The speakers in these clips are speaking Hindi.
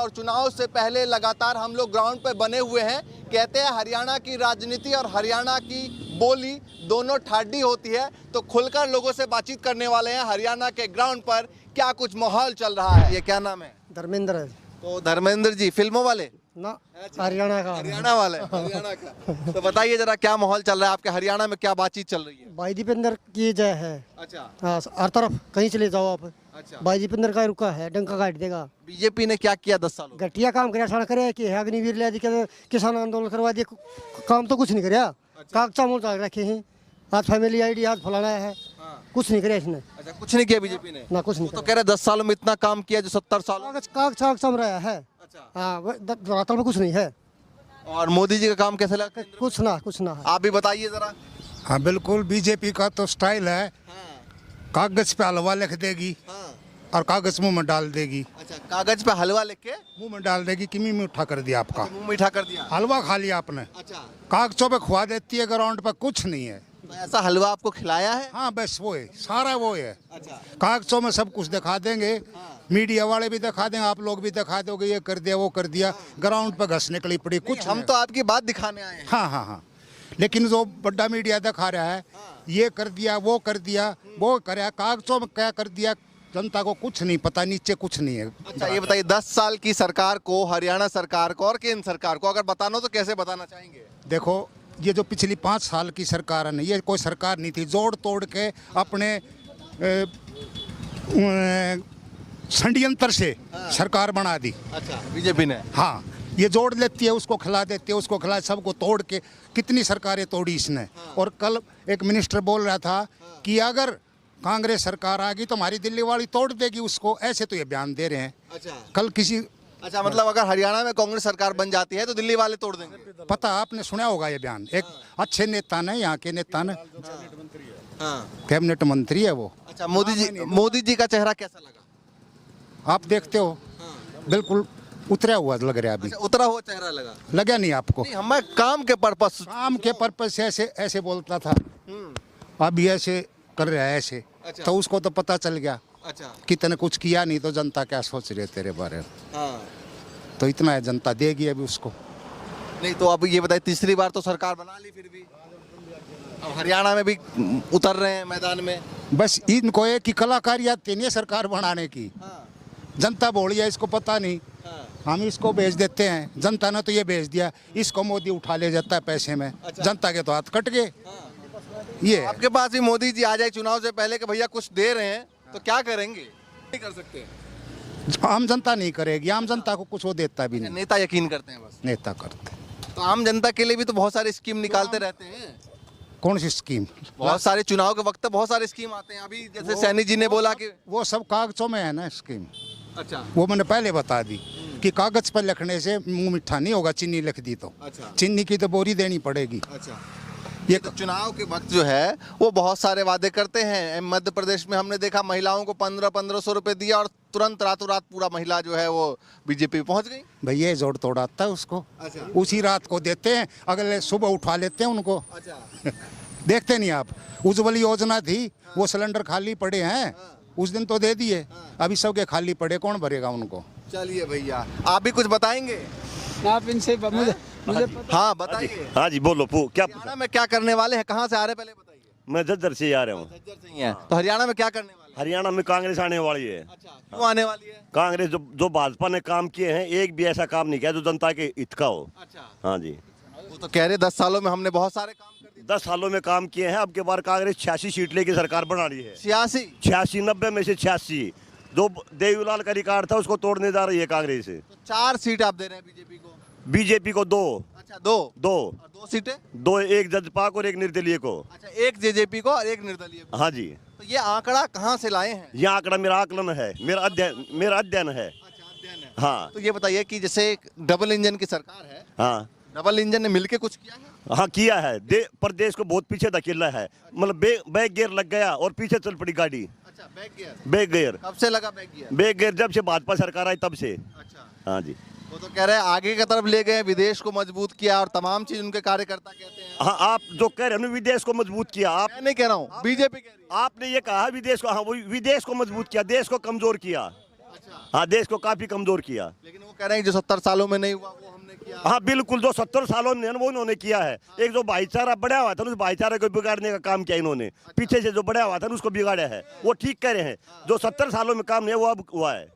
और चुनाव से पहले लगातार हम लोग ग्राउंड पे बने हुए हैं। कहते हैं हरियाणा की राजनीति और हरियाणा की बोली दोनों ठाडी होती है, तो खुलकर लोगों से बातचीत करने वाले हैं हरियाणा के ग्राउंड पर क्या कुछ माहौल चल रहा है। ये क्या नाम है? धर्मेंद्र है। तो धर्मेंद्र जी फिल्मों वाले ना, हरियाणा का। हरियाणा वाले हरियाणा का। तो बताइए जरा क्या माहौल चल रहा है आपके हरियाणा में, क्या बातचीत चल रही है? भाई दीपेंद्र की जय है। अच्छा हाँ, हर तरफ कहीं चले जाओ आप, अच्छा। भाई दीपेंद्र का रुका है, डंका काट देगा। बीजेपी ने क्या किया 10 सालों में? घटिया काम कराया, सड़क करे कि अग्निवीर ले दी, किसान आंदोलन करवा दिए, काम तो कुछ नहीं कराया। कागजा मोल चाल रखे हैं, आज फैमिली आईडी आज फलाना है, कुछ नहीं कराया इसने। अच्छा, कुछ नहीं किया बीजेपी ने ना कुछ नहीं तो कह रहे 10 सालों में इतना काम किया जो 70 सालों में। कागज चम रहा है। अच्छा। हाँ, धरातल में कुछ नहीं है। और मोदी जी का काम कैसे लगा? कुछ ना है। आप भी बताइए जरा। हाँ बिल्कुल, बीजेपी का तो स्टाइल है, कागज पे हलवा लिख देगी और कागज मुंह में डाल देगी। अच्छा, कागज पे हलवा लिख के मुंह में डाल देगी कि मुंह मीठा कर दिया आपका। मुंह मीठा कर दिया, हलवा खा लिया आपने। अच्छा, कागजों पे खुआ देती है, ग्राउंड पे कुछ नहीं है। तो ऐसा हलवा आपको खिलाया है? हाँ बस वो है, सारा वो है। अच्छा, कागजों में सब कुछ दिखा देंगे, मीडिया वाले भी दिखा देंगे, आप लोग भी दिखा दोगे, ये कर दिया वो कर दिया, ग्राउंड पे घस निकली पड़ी कुछ हम नहीं। तो आपकी बात दिखाने आए हैं। हाँ, लेकिन जो बड़ा मीडिया दिखा रहा है, ये कर दिया वो कर दिया वो करे, कागजों में क्या कर दिया, जनता को कुछ नहीं पता, नीचे कुछ नहीं है। अच्छा, ये बताइए 10 साल की सरकार को, हरियाणा सरकार को और केंद्र सरकार को अगर बताना हो तो कैसे बताना चाहेंगे? देखो, ये जो पिछली 5 साल की सरकार है ना, ये कोई सरकार नहीं थी, जोड़ तोड़ के अपने षड्यंत्र से सरकार बना दी। अच्छा, बीजेपी ने। हाँ, ये जोड़ लेती है, उसको खिला देती है, उसको खिला, सबको तोड़ के कितनी सरकारें तोड़ी इसने। और कल एक मिनिस्टर बोल रहा था कि अगर कांग्रेस सरकार आ गई तो हमारी दिल्ली वाली तोड़ देगी उसको, ऐसे तो ये बयान दे रहे हैं। अच्छा, कल किसी, अच्छा, मतलब अगर हरियाणा में कांग्रेस सरकार बन जाती है तो दिल्ली वाले तोड़ देंगे। पता आपने सुना होगा ये बयान, एक अच्छे नेता ने, यहाँ के नेता ने, कैबिनेट मंत्री है वो। अच्छा, मोदी जी का चेहरा कैसा लगा? आप देखते हो, बिल्कुल उतरा हुआ लग रहा है अभी। अच्छा, उतरा हुआ चेहरा लगा नहीं आपको? नहीं, हमें काम के पर्पस से ऐसे बोलता था, अब ऐसे कर रहा है ऐसे। अच्छा। तो उसको तो पता चल गया। अच्छा, कितने कुछ किया नहीं तो जनता क्या सोच रही है तेरे बारे में। हाँ। तो इतना है, जनता देगी अभी उसको। नहीं तो अब ये बताइए, तीसरी बार तो सरकार बना ली, फिर भी अब हरियाणा में भी उतर रहे हैं मैदान में। बस इनको एक ही कलाकारी आती नहीं है सरकार बनाने की। जनता बोली है, इसको पता नहीं, हम इसको भेज देते हैं, जनता ने तो ये भेज दिया, इसको मोदी उठा ले जाता है पैसे में। अच्छा। जनता के तो हाथ कट गए। ये आपके पास भी मोदी जी आ जाए चुनाव से पहले कि भैया कुछ दे रहे हैं तो क्या करेंगे? नहीं कर सकते। आम जनता नहीं करेगी, आम जनता को कुछ वो देता भी नहीं। नेता यकीन करते हैं बस। नेता करते। तो आम जनता के लिए भी तो बहुत सारी स्कीम निकालते रहते हैं। कौन सी स्कीम? बहुत सारे चुनाव के वक्त बहुत सारे स्कीम आते हैं। अभी जैसे सैनी जी ने बोला कि वो सब कागजों में है ना स्कीम। अच्छा, वो मैंने पहले बता दी कि कागज पर लिखने से मुंह मीठा नहीं होगा, चीनी लिख दी तो। अच्छा। चीनी की तो बोरी देनी पड़ेगी। अच्छा, ये तो चुनाव के वक्त जो है वो बहुत सारे वादे करते हैं। मध्य प्रदेश में हमने देखा महिलाओं को 1500 रुपए दिया और तुरंत रातों रात पूरा महिला जो है वो बीजेपी पहुंच गई। भैया जोड़ तोड़ आता है उसको। अच्छा। उसी रात को देते हैं, अगले सुबह उठा लेते हैं उनको। अच्छा, देखते नहीं आप? उज्ज्वल योजना थी, वो सिलेंडर खाली पड़े हैं, उस दिन तो दे दिए, अभी सबके खाली पड़े, कौन भरेगा उनको? चलिए भैया, आप भी कुछ बताएंगे? आप इनसे मुझे हाँ बताइए। हाँ जी बोलो, क्या हरियाणा में क्या करने वाले हैं? कहाँ से आ रहे हैं पहले बताइए। मैं झज्जर से ही आ रहा हूँ। झज्जर से ही हैं। तो हरियाणा में क्या करने वाले हैं? हरियाणा में कांग्रेस आने वाली है। अच्छा, क्यों आने वाली है? कांग्रेस जो भाजपा ने काम किए हैं, एक भी ऐसा काम नहीं किया जो जनता के हित का हो। अच्छा, हाँ जी, वो तो कह रहे 10 सालों में हमने बहुत सारे काम कर दिए। 10 सालों में काम किए हैं। अब के बार कांग्रेस 86 सीट लेके सरकार बना रही है। 86 90 में से 86। जो देवीलाल का रिकॉर्ड था उसको तोड़ने जा रही है कांग्रेस। तो 4 सीट आप दे रहे हैं बीजेपी को 2। अच्छा, 2 और 2 सीटें। 2, एक जजपाक और एक निर्दलीय को। अच्छा, एक जेजेपी को और एक निर्दलीय को। हाँ जी, तो ये आंकड़ा कहाँ से लाए हैं? यह आंकड़ा मेरा आकलन है, मेरा अध्ययन है। अच्छा, अध्ययन है। हाँ। तो ये बताइए कि जैसे एक डबल इंजन की सरकार है, हाँ डबल इंजन ने मिलके कुछ किया है? हाँ किया है। प्रदेश को बहुत पीछे धकेला है। मतलब बैक गियर लग गया और पीछे चल पड़ी गाड़ी। अच्छा, बैक गियर कब से लगा बैक गियर? जब से भाजपा सरकार आई तब से। अच्छा, हाँ जी। वो तो कह रहे हैं आगे की तरफ ले गए, विदेश को मजबूत किया और तमाम चीज उनके कार्यकर्ता कहते हैं। हाँ, आप जो कह रहे हैं ना विदेश को मजबूत किया, आप मैं नहीं कह रहा हूँ, बीजेपी कह रही है। आपने ये कहा विदेश को, हाँ वो विदेश को मजबूत किया, देश को कमजोर किया। हाँ, देश को काफी कमजोर किया। लेकिन वो कह रहे हैं कि जो 70 सालों में नहीं हुआ वो हमने किया। हाँ बिल्कुल, जो 70 सालों में वो उन्होंने किया है। एक जो भाईचारा बढ़ा हुआ था, उस भाईचारे को बिगाड़ने का काम किया इन्होंने। पीछे से जो बढ़ा हुआ था उसको बिगाड़ा है, वो ठीक कह रहे हैं। जो 70 सालों में काम नहीं हुआ, अब हुआ है।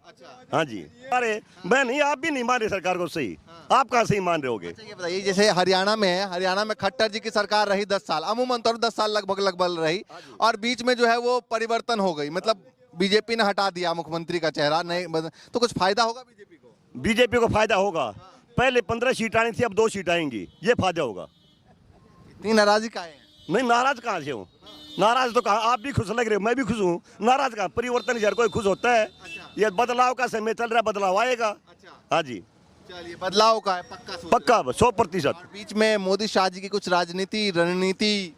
हाँ जी, अरे मैं नहीं, आप भी नहीं मान रहे सरकार को सही, आप कहाँ सही मान रहे होगे? अच्छा, ये बताइए, जैसे हरियाणा में है, हरियाणा में खट्टर जी की सरकार रही 10 साल, अमूमन तौर पर 10 साल लगभग रही, और बीच में जो है वो परिवर्तन हो गई, मतलब बीजेपी ने हटा दिया मुख्यमंत्री का चेहरा, नहीं तो कुछ फायदा होगा बीजेपी को? बीजेपी को फायदा होगा। पहले 15 सीट आनी थी, अब 2 सीट आएंगी, ये फायदा होगा। इतनी नाराजगी का है? नहीं, नाराज कहाँ से हूँ? नाराज तो कहाँ, आप भी खुश लग रहे हो, मैं भी खुश हूँ। नाराज कहाँ, परिवर्तन से हर कोई खुश होता है। ये बदलाव का समय चल रहा है, बदलाव आएगा। हाँ जी, चलिए, बदलाव का है पक्का? पक्का 100%। बीच में मोदी शाह जी की कुछ राजनीति रणनीति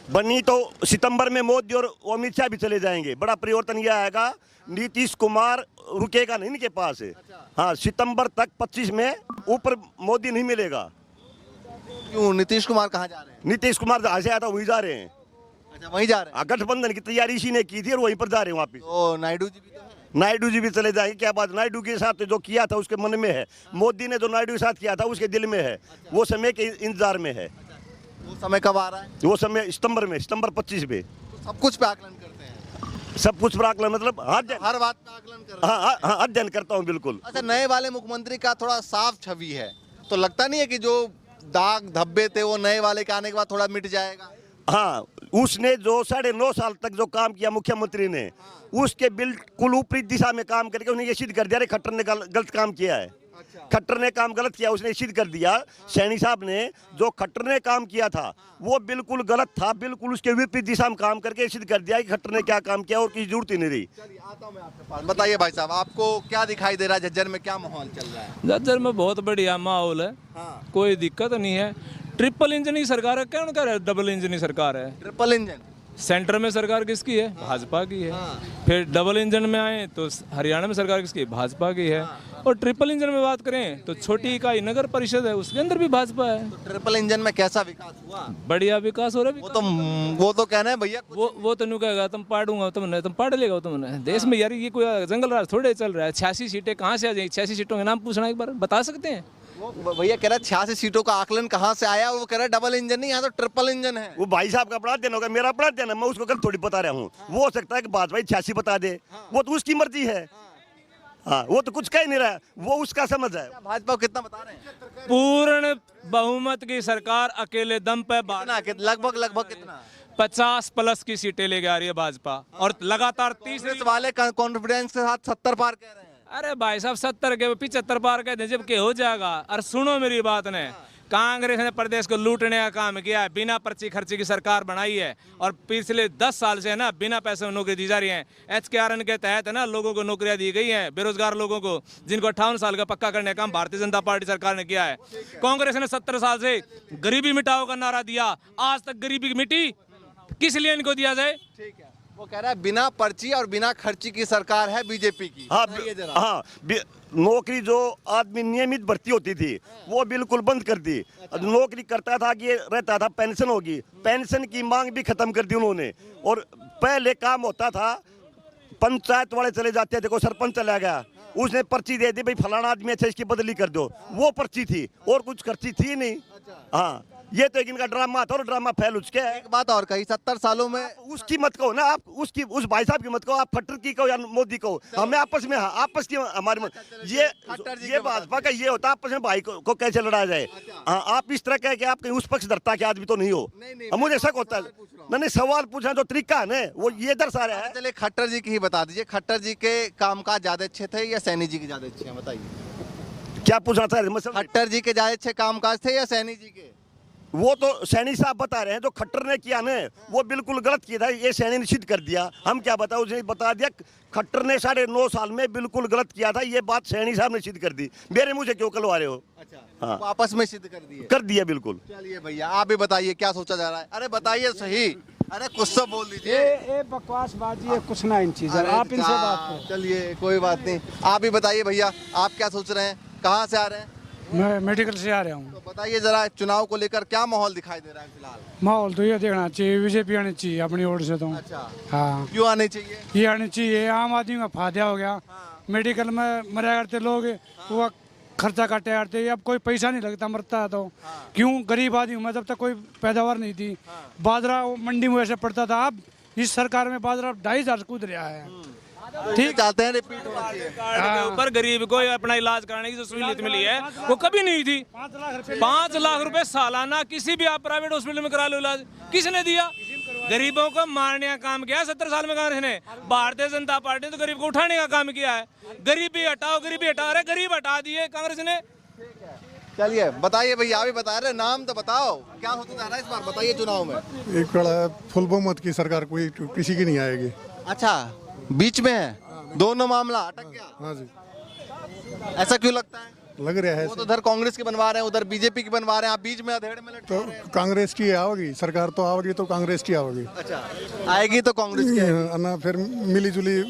बनी तो सितंबर में मोदी और अमित शाह भी चले जाएंगे। बड़ा परिवर्तन यह आएगा, नीतीश कुमार रुकेगा नहीं इनके पास। हाँ, सितंबर तक 25 में ऊपर मोदी नहीं मिलेगा। क्यों, नीतीश कुमार कहाँ जा रहे हैं? नीतीश कुमार जहाँ से आया था वहीं जा रहे हैं। अच्छा, वहीं जा रहे हैं। गठबंधन की तैयारी इसी ने की थी और वहीं पर जा रहे हैं वापिस। तो नायडू जी भी तो हैं। नायडू जी भी चले जाएंगे, क्या बात। नायडू के साथ जो किया था उसके मन में है, मोदी ने जो नायडू के साथ किया था उसके दिल में है, वो समय के इंतजार में है। वो समय कब आ रहा है? वो समय सितंबर में, सितंबर 25 में। तो सब कुछ पे आकलन करते हैं? सब कुछ पर आकलन मतलब हर बात पे आकलन कर रहे हैं? हाँ हाँ, अध्ययन करता हूँ बिल्कुल। अच्छा, नए वाले मुख्यमंत्री का थोड़ा साफ छवि है, तो लगता नहीं है कि जो दाग धब्बे थे वो नए वाले के आने के बाद थोड़ा मिट जाएगा? हाँ, उसने जो 9.5 साल तक जो काम किया मुख्यमंत्री ने, उसके बिल्कुल ऊपरी दिशा में काम करके उन्हें ये सिद्ध कर दिया, खट्टर ने गलत काम किया है। खट्टर ने काम गलत किया, उसने सिद्ध कर दिया। सैनी साहब ने जो खट्टर ने काम किया था वो बिल्कुल गलत था, बिल्कुल उसके विपरीत दिशा में काम करके सिद्ध कर दिया कि खट्टर ने क्या काम किया और किसी जरूरत ही नहीं रही। चलिए, आता हूं मैं आपके पास। बताइए भाई साहब, आपको क्या दिखाई दे रहा है झज्जर में, क्या माहौल चल रहा है? झज्जर में बहुत बढ़िया माहौल है। कोई दिक्कत नहीं है। ट्रिपल इंजन की सरकार है, कौन कह रहा है डबल इंजन की सरकार है? ट्रिपल इंजन सेंटर में सरकार किसकी है? भाजपा की है। फिर डबल इंजन में आए तो हरियाणा में सरकार किसकी है? भाजपा की है। और ट्रिपल इंजन में बात करें तो छोटी इकाई नगर परिषद है, उसके अंदर भी भाजपा है। तो ट्रिपल इंजन में कैसा विकास हुआ? बढ़िया विकास हो रहा है। वो तो कहना है भैया, वो तो नहीं कहेगा तुम पाड़ूंगा, तुम पाड़ लेगा तुमने देश में। यार ये कोई जंगल राज थोड़े चल रहा है। 86 सीटें कहाँ से आ जाएंगी? 86 सीटों के नाम पूछना एक बार, बता सकते हैं? वो भैया कह रहा है 86 सीटों का आकलन कहाँ से आया, वो कह रहा है डबल इंजन नहीं, यहाँ तो ट्रिपल इंजन है। वो भाई साहब का अपना अध्ययन होगा, मेरा अपना अध्ययन है, मैं उसको कल थोड़ी बता रहा हूँ। वो हो सकता है कि भाजपा 86 बता दे, वो तो उसकी मर्जी है। हाँ, वो तो कुछ कह ही नहीं रहा है, वो उसका समझ है। भाजपा को कितना बता रहे हैं? पूर्ण बहुमत की सरकार अकेले दम पे लगभग कितना? 50+ की सीटें लेके आ रही है भाजपा, और लगातार तीसरे वाले कॉन्फिडेंस के साथ 70 पार कह रहे हैं। अरे भाई साहब 70 के 75 पार कहते हैं, जब के हो जाएगा। और सुनो मेरी बात ने, कांग्रेस ने प्रदेश को लूटने का काम किया है, बिना पर्ची खर्ची की सरकार बनाई है, और पिछले 10 साल से है ना बिना पैसे में नौकरी दी जा रही है। HKRN के तहत है ना लोगों को नौकरियां दी गई हैं, बेरोजगार लोगों को, जिनको 58 साल का पक्का करने का काम भारतीय जनता पार्टी सरकार ने किया है। कांग्रेस ने 70 साल से गरीबी मिटाओ का नारा दिया, आज तक गरीबी मिटी, किस लिए इनको दिया जाए? ठीक है, वो कह रहा है बिना पर्ची और बिना खर्ची की सरकार है बीजेपी की। हाँ हाँ, नौकरी जो आदमी नियमित भर्ती होती थी वो बिल्कुल बंद कर दी। नौकरी करता था कि रहता था पेंशन होगी, पेंशन की मांग भी खत्म कर दी उन्होंने। और पहले काम होता था, पंचायत वाले चले जाते थे, कोई सरपंच चला गया, उसने पर्ची दे दी, भाई फलाना आदमी अच्छा इसकी बदली कर दो, वो पर्ची थी, और कुछ खर्ची थी नहीं। हाँ, ये तो एक इनका ड्रामा था, और ड्रामा फैल उसके। एक बात और कही, 70 सालों में उसकी मत कहो ना आप, उसकी उस भाई साहब की मत कहो, आप खट्टर की कहो या मोदी कहो, हमें आपस में, हाँ आपस की हमारी ये भाजपा का ये होता है आपस में भाई को कैसे लड़ाया जाए। हाँ, आप इस तरह कह के आप कहीं उस पक्ष धरता के आदमी तो नहीं हो। मुझे शक होता है, मैंने सवाल पूछा जो तरीका है ना वो ये दर्शा रहा है। चलिए खट्टर जी की ही बता दीजिए, खट्टर जी के कामकाज ज्यादा अच्छे थे या सैनी जी के ज्यादा अच्छे हैं? बताइए क्या पूछना चाह रहे? खट्टर जी के ज्यादा अच्छे कामकाज थे या सैनी जी के? वो तो सैनी साहब बता रहे हैं, जो खट्टर ने किया ना वो बिल्कुल गलत किया था, ये सैनी ने सिद्ध कर दिया। हम क्या बताओ, उसने बता दिया खट्टर ने 9.5 साल में बिल्कुल गलत किया था, ये बात सैनी साहब ने सिद्ध कर दी। मेरे मुझे क्यों कलवा रहे हो? अच्छा, हाँ, आपस में सिद्ध कर दिया बिल्कुल। चलिए भैया, आप भी बताइए क्या सोचा जा रहा है? अरे बताइए सही, अरे कुछ तो बोल दीजिए। ये बकवासबाजी है, कुछ ना इन चीज़ों, आप इनसे बात करो। चलिए कोई बात नहीं, आप भी बताइए भैया, आप क्या सोच रहे हैं, कहाँ से आ रहे हैं? मैं मेडिकल से आ रहा हूँ। तो बताइए जरा, चुनाव को लेकर क्या माहौल दिखाई दे रहा है फिलहाल? माहौल तो ये देखना चाहिए, बीजेपी आनी चाहिए अपनी ओर से तो। अच्छा, हाँ, क्यों आनी चाहिए? ये आनी चाहिए, आम आदमी का फायदा हो गया। मेडिकल में मरा करते लोग, वो खर्चा काटे आते, अब कोई पैसा नहीं लगता मरता है तो। क्यों? गरीब आदमी में जब तक कोई पैदावार नहीं थी, बाजरा मंडी में वैसे पड़ता था, अब इस सरकार में बाजरा 2,500 कूद रहा है। ठीक चाहते हैं रिपीट होना चाहिए। कार्ड के ऊपर गरीब को अपना इलाज कराने की जो सहूलियत मिली है वो कभी नहीं थी। 5 लाख रुपए सालाना किसी भी आप प्राइवेट हॉस्पिटल में करा लो इलाज, किसने दिया? गरीबों को मारने का काम किया है 70 साल में कांग्रेस ने। भारतीय जनता पार्टी ने तो गरीब को उठाने का काम किया है। गरीबी हटाओ, गरीबी हटा रहे, गरीब हटा दिए कांग्रेस ने। चलिए बताइए भैया, अभी बता रहे, नाम तो बताओ, क्या होता जा रहा है इस बार, बताइए चुनाव में। एक बड़ा फुल बहुमत की सरकार कोई किसी की नहीं आएगी। अच्छा, बीच में है, दोनों मामला अटक गया। हाँ जी, ऐसा क्यों लगता है? लग रहा है वो तो उधर कांग्रेस की बनवा रहे हैं, उधर बीजेपी की बनवा रहे हैं, आप बीच में अधेड़ में लटके तो रहे हैं। कांग्रेस की आवगी सरकार, तो आवगी तो कांग्रेस की आवगी। अच्छा, आएगी तो कांग्रेस की आएगी। ना फिर मिली जुली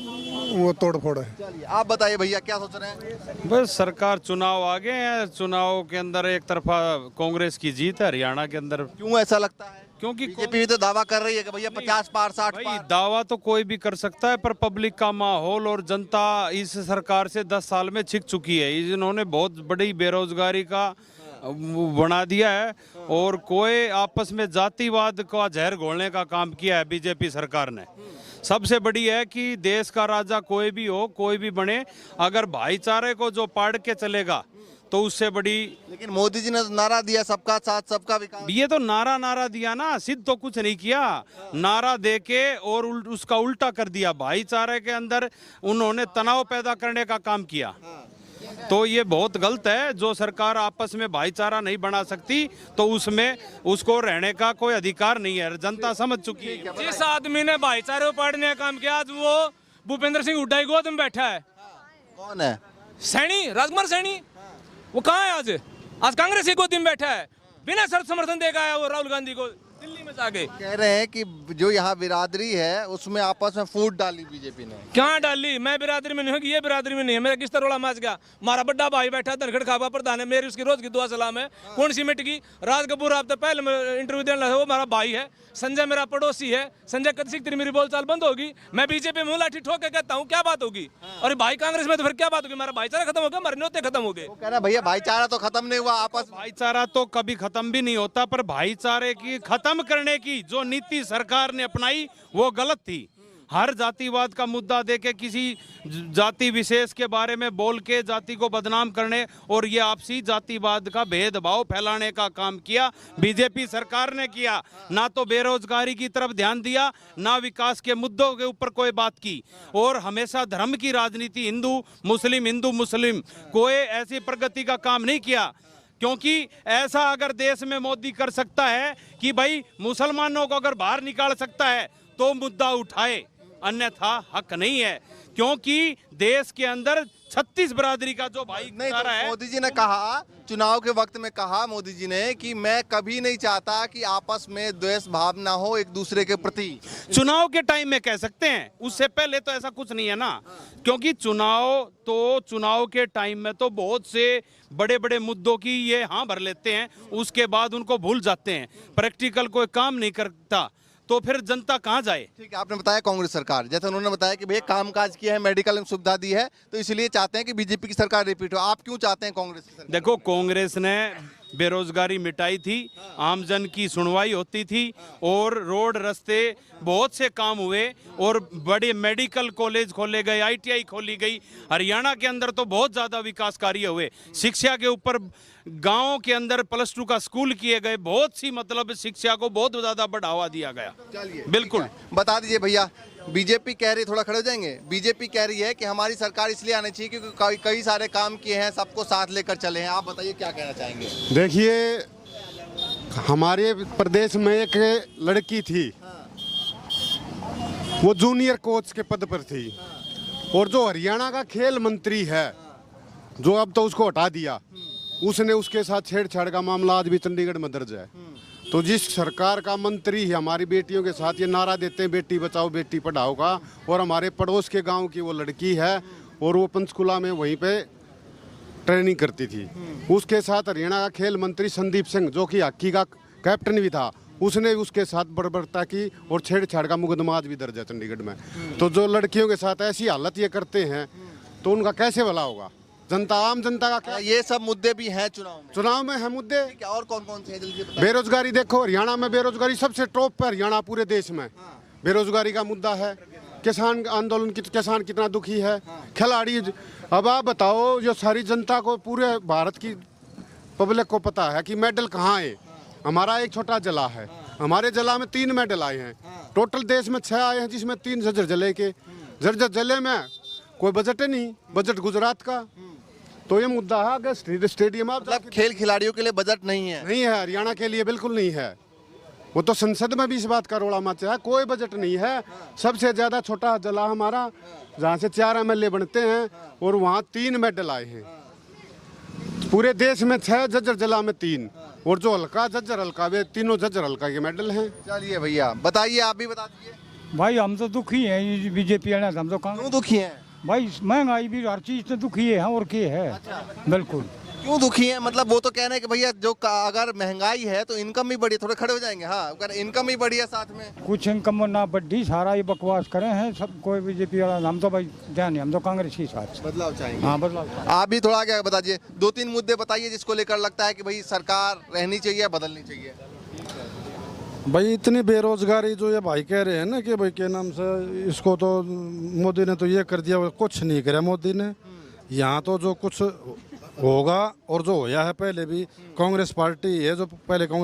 वो तोड़ फोड़ है। चलिए आप बताइए भैया, क्या सोच रहे हैं? बस सरकार चुनाव आ गए हैं, चुनाव के अंदर एक तरफा कांग्रेस की जीत है हरियाणा के अंदर। क्यों ऐसा लगता है? क्योंकि बीजेपी भी तो दावा कर रही है कि भैया 50 पार 60 भाई पार। दावा तो कोई भी कर सकता है, पर पब्लिक का माहौल और जनता इस सरकार से 10 साल में छिक चुकी है। इन्होंने बहुत बड़ी बेरोजगारी का वो बना दिया है, और कोई आपस में जातिवाद का जहर घोलने का काम किया है बीजेपी सरकार ने। सबसे बड़ी है कि देश का राजा कोई भी हो, कोई भी बने, अगर भाईचारे को जो पाड़ के चलेगा तो उससे बड़ी। लेकिन मोदी जी ने तो नारा दिया, सबका साथ सबका विकास। ये तो नारा दिया ना, सिद्ध तो कुछ नहीं किया। नारा दे के और उसका उल्टा कर दिया। भाईचारे के अंदर उन्होंने तनाव पैदा करने का काम किया। तो ये बहुत गलत है। जो सरकार आपस में भाईचारा नहीं बना सकती तो उसमें उसको रहने का कोई अधिकार नहीं है। जनता समझ चुकी है। जिस आदमी ने भाईचारे को पाड़ने का काम किया, आज वो भूपेंद्र सिंह हुड्डा की गोद में बैठा है। कौन है? सैनी, राजकुमार सैनी, वो कहाँ है आज? आज कांग्रेस की गोदी में बैठा है, बिना शर्त समर्थन देगा है वो राहुल गांधी को दिल्ली में जाके। कह रहे हैं कि जो यहाँ बिरादरी है उसमें आपस में फूट डाली बीजेपी ने। क्या डाली? मैं बिरादरी में नहीं हूँ, ये बिरादरी में नहीं है। मेरा किस तरह माच गया? हमारा बड़ा भाई बैठा धनखड़ खाबा प्रधान है, मेरी उसकी रोज की दुआ सलाम है। कौन सी मिट गई? राज कपूर आप तो पहले इंटरव्यू देने लगा, वो हमारा भाई है। संजय मेरा पड़ोसी है। संजय कद तेरी मेरी बोलचाल बंद होगी? मैं बीजेपी में लाठी ठोक के कहता हूँ, क्या बात होगी? और भाई कांग्रेस में तो फिर क्या बात होगी? हमारा भाईचारा खत्म हो गया, हमारे न्योते खत्म हो गए। वो कह रहा भैया भाईचारा तो खत्म नहीं हुआ आपस में। भाईचारा तो कभी खत्म भी नहीं होता, पर भाईचारे की खत्म करने की जो नीति सरकार ने अपनाई वो गलत थी। हर जातिवाद का मुद्दा देके किसी जाति विशेष के बारे में बोल के जाति को बदनाम करने और ये आपसी जातिवाद का भेदभाव फैलाने का काम किया बीजेपी सरकार ने किया। ना तो बेरोजगारी की तरफ ध्यान दिया, ना विकास के मुद्दों के ऊपर कोई बात की, और हमेशा धर्म की राजनीति, हिंदू मुस्लिम, कोई ऐसी प्रगति का काम नहीं किया। क्योंकि ऐसा अगर देश में मोदी कर सकता है कि भाई मुसलमानों को अगर बाहर निकाल सकता है तो मुद्दा उठाए, अन्यथा हक नहीं है। क्योंकि देश के अंदर 36 बरादरी का जो भाईचारा है। मोदी जी ने कहा, चुनाव के वक्त में कहा मोदी जी ने कि मैं कभी नहीं चाहता कि आपस में द्वेष भावना हो एक दूसरे के प्रति। चुनाव के टाइम में कह सकते हैं, उससे पहले तो ऐसा कुछ नहीं है ना। क्योंकि चुनाव के टाइम में तो बहुत से बड़े बड़े मुद्दों की ये हाँ भर लेते हैं, उसके बाद उनको भूल जाते हैं। प्रैक्टिकल कोई काम नहीं करता तो फिर जनता कहाँ जाए? ठीक है, आपने बताया कांग्रेस सरकार, जैसे उन्होंने बताया कि भैया कामकाज किया है, मेडिकल में सुविधा दी है, तो इसलिए चाहते हैं कि बीजेपी की सरकार रिपीट हो। आप क्यों चाहते हैं कांग्रेस की सरकार? देखो, कांग्रेस ने बेरोजगारी मिटाई थी, आमजन की सुनवाई होती थी, और रोड रास्ते बहुत से काम हुए, और बड़े मेडिकल कॉलेज खोले गए, ITI खोली गई। हरियाणा के अंदर तो बहुत ज़्यादा विकास कार्य हुए। शिक्षा के ऊपर गांवों के अंदर +2 का स्कूल किए गए, बहुत सी मतलब शिक्षा को बहुत ज़्यादा बढ़ावा दिया गया। चलिए बिल्कुल। बता दीजिए भैया, बीजेपी कह रही, थोड़ा खड़े हो जाएंगे, बीजेपी कह रही है कि हमारी सरकार इसलिए आनी चाहिए क्योंकि कई सारे काम किए हैं, सबको साथ लेकर चले हैं। आप बताइए क्या कहना चाहेंगे? देखिए, हमारे प्रदेश में एक लड़की थी, वो जूनियर कोच के पद पर थी, और जो हरियाणा का खेल मंत्री है, जो अब तो उसको हटा दिया, उसने उसके साथ छेड़छाड़ का मामला आज भी चंडीगढ़ में दर्ज है। तो जिस सरकार का मंत्री हमारी बेटियों के साथ ये नारा देते हैं बेटी बचाओ बेटी पढ़ाओ का, और हमारे पड़ोस के गांव की वो लड़की है, और वो पंचकुला में वहीं पे ट्रेनिंग करती थी, उसके साथ हरियाणा का खेल मंत्री संदीप सिंह, जो कि हॉकी का कैप्टन भी था, उसने उसके साथ बर्बरता की, और छेड़छाड़ का मुकदमा आज भी दर्ज है चंडीगढ़ में। तो जो लड़कियों के साथ ऐसी हालत ये करते हैं, तो उनका कैसे भला होगा? जनता, आम जनता का क्या? ये सब मुद्दे भी हैं चुनाव में। चुनाव में है मुद्दे। क्या और कौन कौन से हैं जल्दी बताइए। बेरोजगारी देखो, हरियाणा में बेरोजगारी सबसे टॉप पर, हरियाणा पूरे देश में बेरोजगारी का मुद्दा है। किसान आंदोलन, किसान कितना दुखी है। खिलाड़ी, अब आप बताओ, जो सारी जनता को, पूरे भारत की पब्लिक को पता है कि मेडल कहाँ है। हमारा एक छोटा जिला है, हमारे जिला में 3 मेडल आए हैं। टोटल देश में 6 आए हैं, जिसमें 3 झज्जर जिले के। झज्जर जिले में कोई बजट ही नहीं, बजट गुजरात का। तो ये मुद्दा है कि स्टेडियम मतलब खेल खिलाड़ियों के लिए बजट नहीं है। नहीं है, हरियाणा के लिए बिल्कुल नहीं है। वो तो संसद में भी इस बात का रोड़ा मचा है, कोई बजट नहीं है। सबसे ज्यादा छोटा जिला हमारा, जहाँ से 4 MLA बनते हैं, और वहाँ 3 मेडल आए हैं। पूरे देश में 6, झज्जर जिला में 3, और जो हल्का झज्जर हल्का, वे तीनों झज्जर हल्का के मेडल हैं। चलिए भैया बताइए, आप भी बता दीजिए। भाई हम तो दुखी हैं बीजेपी वाले, हम तो क्यों दुखी हैं? भाई महंगाई भी हर चीज से दुखी है, और क्या है। बिल्कुल। क्यों दुखी हैं? मतलब वो तो कह रहे हैं कि भैया जो अगर महंगाई है तो इनकम भी बढ़ी, थोड़े खड़े हो जाएंगे। हाँ, अगर इनकम ही बढ़ी है साथ में। कुछ इनकम ना बढ़ी, सारा ये बकवास करे हैं सब। कोई बीजेपी वाला, हम तो भाई ध्यान नहीं, हम तो कांग्रेस के साथ। बदलाव चाहिए। हाँ, बदलाव। आप भी थोड़ा आगे बताइए, 2-3 मुद्दे बताइए जिसको लेकर लगता है कि भाई सरकार रहनी चाहिए, बदलनी चाहिए। भाई इतनी बेरोजगारी जो ये भाई कह रहे हैं ना कि भाई के नाम से, इसको तो मोदी ने तो ये कर दिया, कुछ नहीं करा मोदी ने। यहाँ तो जो कुछ होगा और जो होया है, पहले भी कांग्रेस पार्टी है जो पहले कांग्रेस